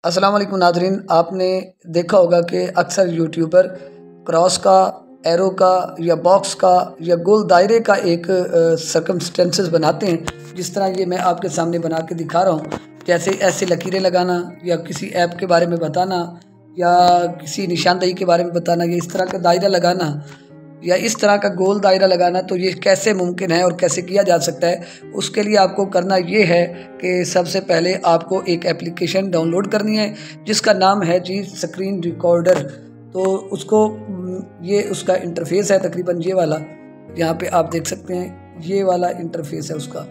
अस्सलाम वालेकुम नाज़रीन, आपने देखा होगा कि अक्सर यूट्यूबर क्रॉस का, एरो का या बॉक्स का या गोल दायरे का एक सर्कमस्टेंसेस बनाते हैं। जिस तरह ये मैं आपके सामने बना के दिखा रहा हूँ, जैसे ऐसे लकीरें लगाना या किसी ऐप के बारे में बताना या किसी निशानदही के बारे में बताना या इस तरह का दायरा लगाना या इस तरह का गोल दायरा लगाना, तो ये कैसे मुमकिन है और कैसे किया जा सकता है। उसके लिए आपको करना ये है कि सबसे पहले आपको एक एप्लीकेशन डाउनलोड करनी है जिसका नाम है जी स्क्रीन रिकॉर्डर। तो उसको ये उसका इंटरफेस है तकरीबन ये वाला, यहाँ पे आप देख सकते हैं ये वाला इंटरफेस है उसका।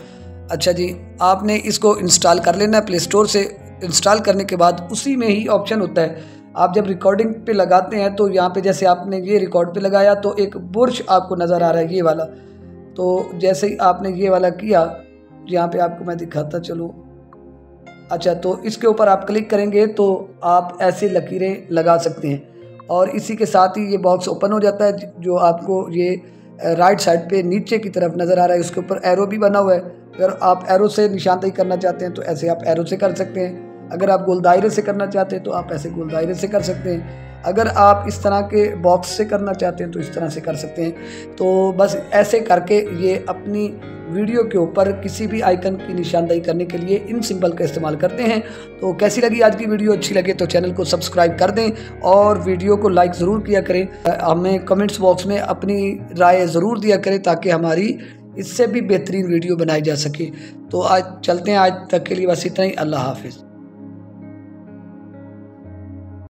अच्छा जी, आपने इसको इंस्टॉल कर लेना है प्ले स्टोर से। इंस्टॉल करने के बाद उसी में ही ऑप्शन होता है, आप जब रिकॉर्डिंग पे लगाते हैं तो यहाँ पे जैसे आपने ये रिकॉर्ड पे लगाया तो एक बुर्श आपको नज़र आ रहा है ये वाला। तो जैसे ही आपने ये वाला किया, यहाँ पे आपको मैं दिखाता चलूँ। अच्छा, तो इसके ऊपर आप क्लिक करेंगे तो आप ऐसे लकीरें लगा सकते हैं और इसी के साथ ही ये बॉक्स ओपन हो जाता है। जो आपको ये राइट साइड पे नीचे की तरफ नज़र आ रहा है, उसके ऊपर एरो भी बना हुआ है। अगर आप एरो से निशानदेही करना चाहते हैं तो ऐसे आप एरो से कर सकते हैं। अगर आप गोल दायरे से करना चाहते हैं तो आप ऐसे गोल दायरे से कर सकते हैं। अगर आप इस तरह के बॉक्स से करना चाहते हैं तो इस तरह से कर सकते हैं। तो बस ऐसे करके ये अपनी वीडियो के ऊपर किसी भी आइकन की निशानदेही करने के लिए इन सिंबल का इस्तेमाल करते हैं। तो कैसी लगी आज की वीडियो? अच्छी लगे तो चैनल को सब्सक्राइब कर दें और वीडियो को लाइक ज़रूर किया करें। हमें कमेंट्स बॉक्स में अपनी राय ज़रूर दिया करें ताकि हमारी इससे भी बेहतरीन वीडियो बनाई जा सके। तो आज चलते हैं, आज तक के लिए बस इतना ही। अल्लाह हाफिज़।